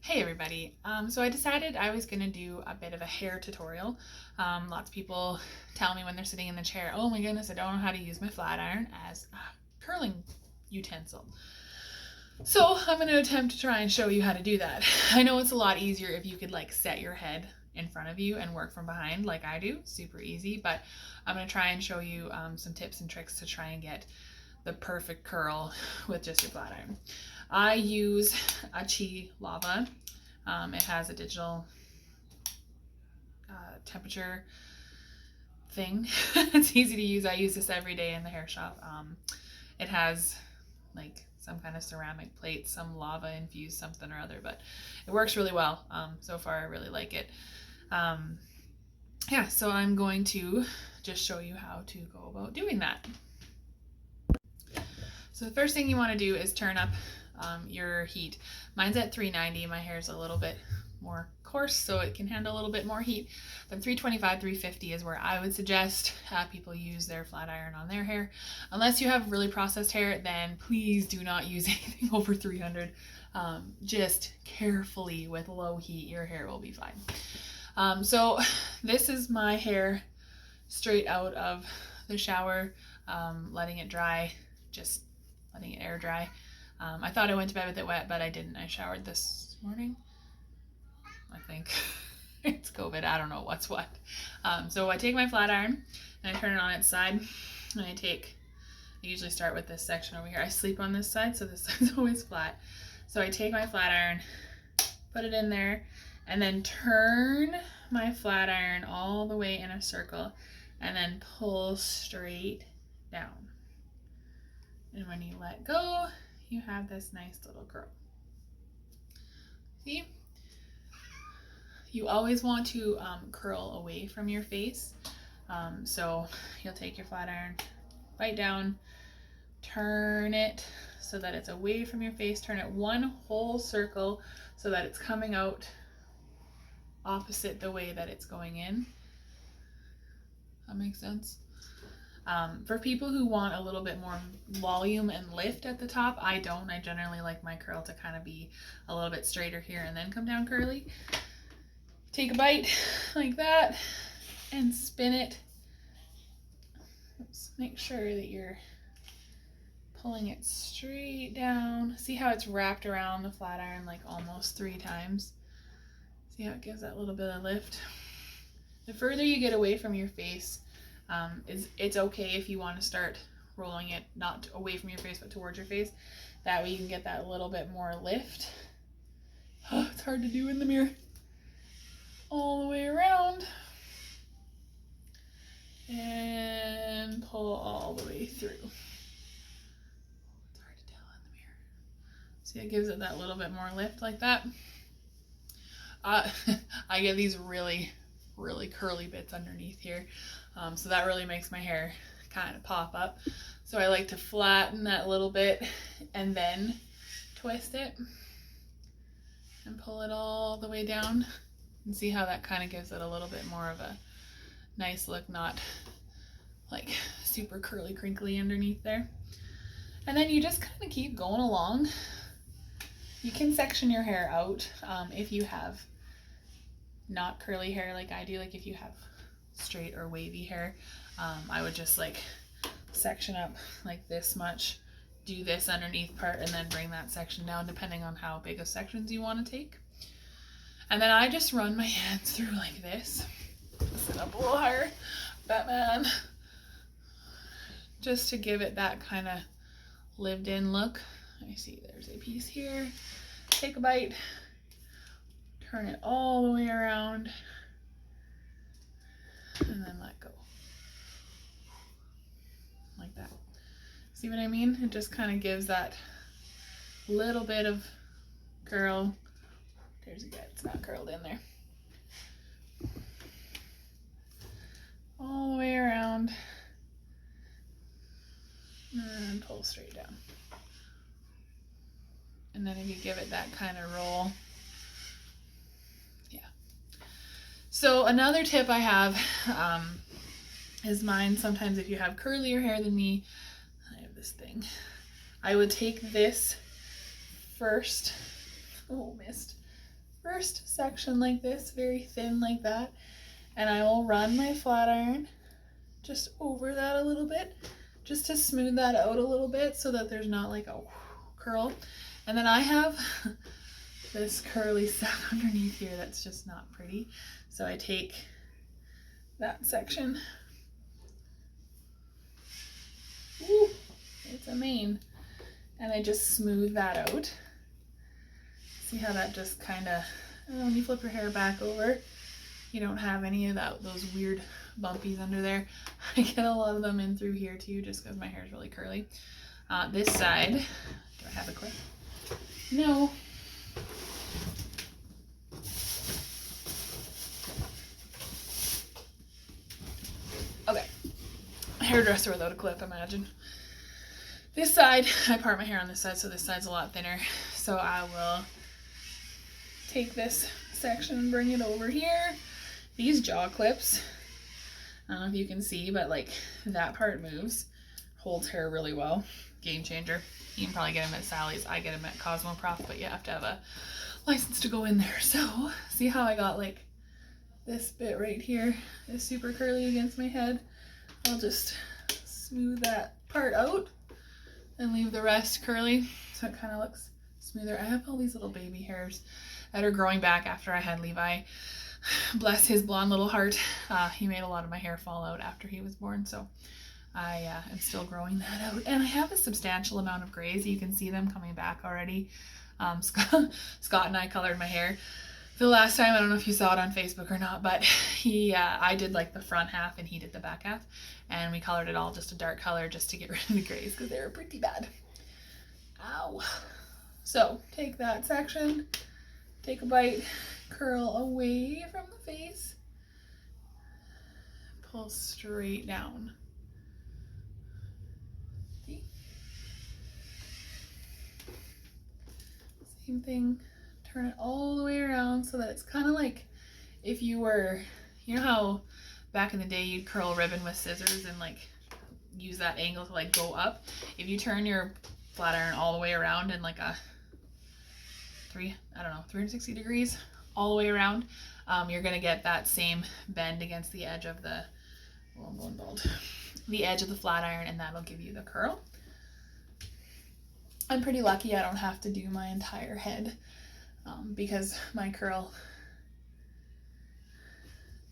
Hey everybody, so I decided I was going to do a bit of a hair tutorial. Lots of people tell me when they're sitting in the chair, oh my goodness, I don't know how to use my flat iron as a curling utensil. So I'm going to attempt to try and show you how to do that. I know it's a lot easier if you could like set your head in front of you and work from behind like I do, super easy, but I'm going to try and show you some tips and tricks to try and get the perfect curl with just your flat iron. I use a Chi lava. It has a digital temperature thing. It's easy to use. I use this every day in the hair shop. It has like some kind of ceramic plate, some lava infused something or other, but it works really well. So far I really like it. Yeah, so I'm going to just show you how to go about doing that. So the first thing you want to do is turn up your heat. Mine's at 390. My hair's a little bit more coarse, so it can handle a little bit more heat. But 325, 350 is where I would suggest people use their flat iron on their hair. Unless you have really processed hair, then please do not use anything over 300. Just carefully with low heat, your hair will be fine. So this is my hair straight out of the shower, letting it dry, just letting it air dry. I thought I went to bed with it wet, but I didn't. I showered this morning, I think. It's COVID, I don't know what's what. So I take my flat iron and I turn it on its side, and I usually start with this section over here. I sleep on this side, so this side's always flat. So I take my flat iron, put it in there, and then turn my flat iron all the way in a circle, and then pull straight down. And when you let go, you have this nice little curl. See? You always want to curl away from your face. So you'll take your flat iron, bite down, turn it so that it's away from your face, turn it one whole circle so that it's coming out opposite the way that it's going in. That makes sense? For people who want a little bit more volume and lift at the top, I don't. I generally like my curl to kind of be a little bit straighter here and then come down curly. Take a bite like that and spin it. Oops, make sure that you're pulling it straight down. See how it's wrapped around the flat iron like almost 3 times? See how it gives that little bit of lift? The further you get away from your face, it's okay if you want to start rolling it not away from your face but towards your face. That way you can get that little bit more lift. Oh, it's hard to do in the mirror. All the way around and pull all the way through. It's hard to tell in the mirror. See, it gives it that little bit more lift like that. I get these really curly bits underneath here. So that really makes my hair kind of pop up. So I like to flatten that little bit and then twist it and pull it all the way down. And see how that kind of gives it a little bit more of a nice look, not like super curly crinkly underneath there. And then you just kind of keep going along. You can section your hair out if you have not curly hair like I do. Like if you have straight or wavy hair, I would just like section up like this much, do this underneath part, and then bring that section down depending on how big of sections you want to take. And then I just run my hands through like this. Sit up a little higher, Batman. Just to give it that kind of lived in look. I see there's a piece here. Take a bite, turn it all the way around, and then let go. Like that. See what I mean? It just kind of gives that little bit of curl. There's a guy, it's not curled in there. All the way around and pull straight down. And then if you give it that kind of roll, yeah. So another tip I have is mine. Sometimes if you have curlier hair than me, I have this thing. I would take this first. Oh, missed. first section like this, very thin like that, and I will run my flat iron just over that a little bit, just to smooth that out a little bit so that there's not like a curl. And then I have this curly stuff underneath here that's just not pretty. So I take that section. Ooh, it's a mane. And I just smooth that out. See how that just kind of, when you flip your hair back over, you don't have any of those weird bumpies under there. I get a lot of them in through here too, just because my hair is really curly. This side, do I have a clip? No. Okay. Hairdresser without a clip, imagine. This side, I part my hair on this side, so this side's a lot thinner. So I will take this section and bring it over here. These jaw clips, I don't know if you can see, but like that part moves, holds hair really well. Game changer. You can probably get them at Sally's. I get them at Cosmoprof, but you have to have a license to go in there. So see how I got like this bit right here is super curly against my head. I'll just smooth that part out and leave the rest curly so it kind of looks smoother. I have all these little baby hairs that are growing back after I had Levi. Bless his blonde little heart. He made a lot of my hair fall out after he was born, so I am still growing that out. And I have a substantial amount of grays. You can see them coming back already. Scott and I colored my hair the last time. I don't know if you saw it on Facebook or not, but I did like the front half and he did the back half. And we colored it all just a dark color just to get rid of the grays because they were pretty bad. Ow. So take that section, take a bite, curl away from the face, pull straight down. See? Same thing, turn it all the way around so that it's kind of like if you were, you know how back in the day you'd curl ribbon with scissors and like use that angle to like go up? If you turn your flat iron all the way around in like a 360 degrees all the way around, you're gonna get that same bend against the edge of the, well, I'm going bald, the edge of the flat iron, and that'll give you the curl. I'm pretty lucky I don't have to do my entire head because my curl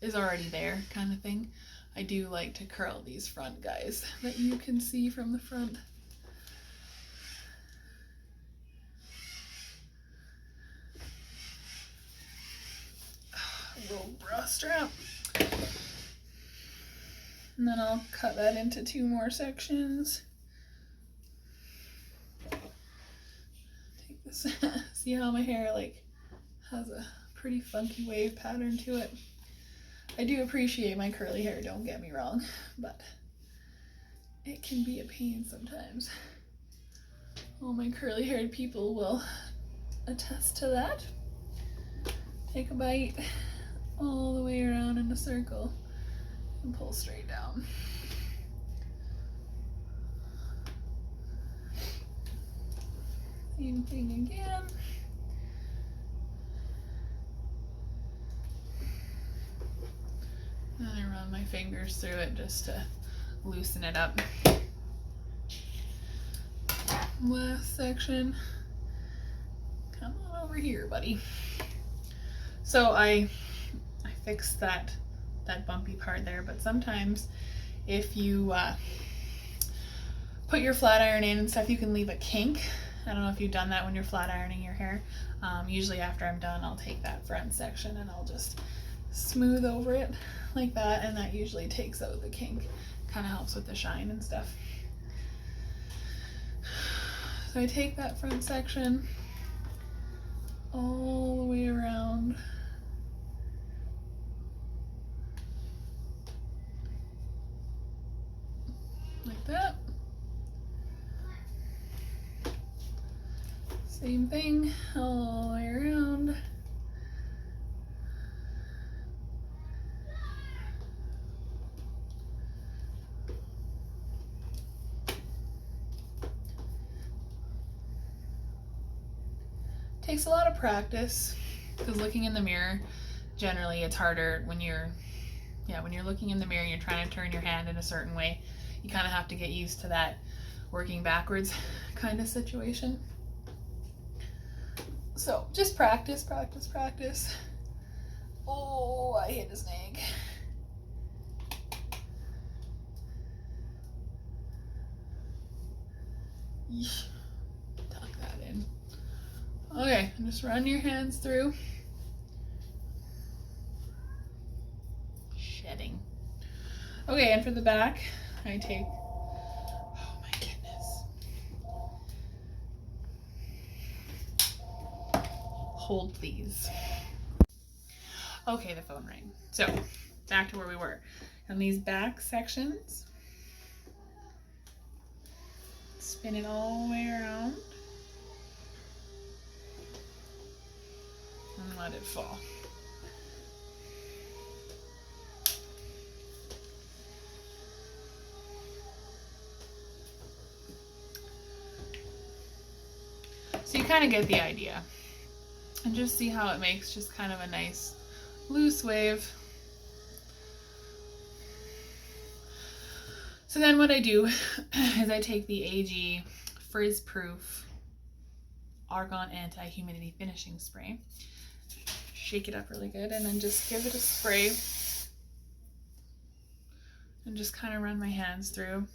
is already there, kind of thing. I do like to curl these front guys that you can see from the front. Little bra strap. And then I'll cut that into 2 more sections. Take this, see how my hair like has a pretty funky wave pattern to it. I do appreciate my curly hair, don't get me wrong, but it can be a pain sometimes. All my curly haired people will attest to that. Take a bite all the way around in a circle and pull straight down. Same thing again. And I run my fingers through it just to loosen it up. Last section. Come on over here, buddy. So I fixed that bumpy part there, but sometimes if you put your flat iron in and stuff, you can leave a kink. I don't know if you've done that when you're flat ironing your hair. Usually after I'm done, I'll take that front section and I'll just smooth over it like that, and that usually takes out the kink. Kind of helps with the shine and stuff. So I take that front section all the way around. Like that. Same thing all the way around. Takes a lot of practice. because looking in the mirror, generally it's harder when you're looking in the mirror and you're trying to turn your hand in a certain way. You kind of have to get used to that working backwards kind of situation. So just practice, practice, practice. Oh, I hit a snake. Yeesh. Tuck that in. Okay, just run your hands through. Shedding. Okay, and for the back, I take, oh my goodness. Hold please. Okay, the phone rang. So, back to where we were. On these back sections, spin it all the way around and let it fall. So you kind of get the idea. And just see how it makes just kind of a nice loose wave. So then what I do is I take the AG Frizzproof Argon Anti-Humidity Finishing Spray, shake it up really good, and then just give it a spray and just kind of run my hands through.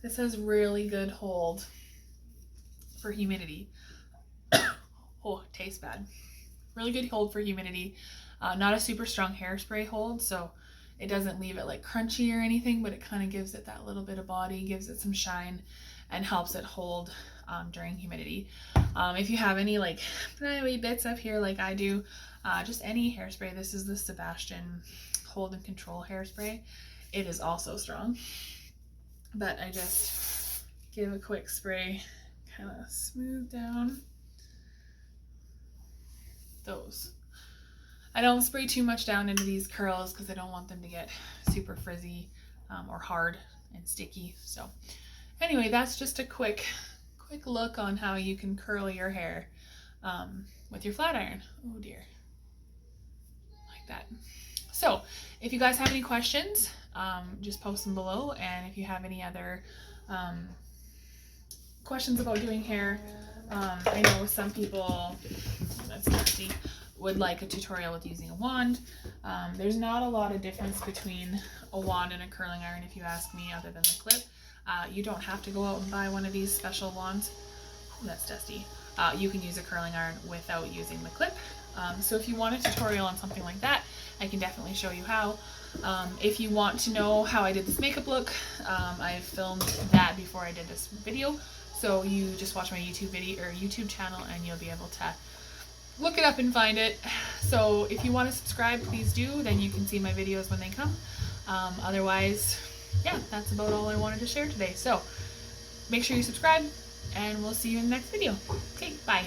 This has really good hold for humidity. Oh, it tastes bad. Really good hold for humidity. Not a super strong hairspray hold, so it doesn't leave it like crunchy or anything, but it kind of gives it that little bit of body, gives it some shine, and helps it hold during humidity. If you have any like wee bits up here like I do, just any hairspray. This is the Sebastian Hold and Control hairspray. It is also strong. But I just give a quick spray, kind of smooth down those. I don't spray too much down into these curls because I don't want them to get super frizzy or hard and sticky. So anyway, that's just a quick look on how you can curl your hair with your flat iron. Oh dear, like that. So if you guys have any questions, just post them below, and if you have any other questions about doing hair, I know some people, that's nasty, would like a tutorial with using a wand. There's not a lot of difference between a wand and a curling iron if you ask me, other than the clip. You don't have to go out and buy one of these special wands. Ooh, that's dusty. You can use a curling iron without using the clip. So if you want a tutorial on something like that, I can definitely show you how. If you want to know how I did this makeup look, I filmed that before I did this video. So you just watch my YouTube video or YouTube channel and you'll be able to look it up and find it. So if you want to subscribe, please do. Then you can see my videos when they come. Otherwise, yeah, that's about all I wanted to share today. So make sure you subscribe and we'll see you in the next video. Okay, bye.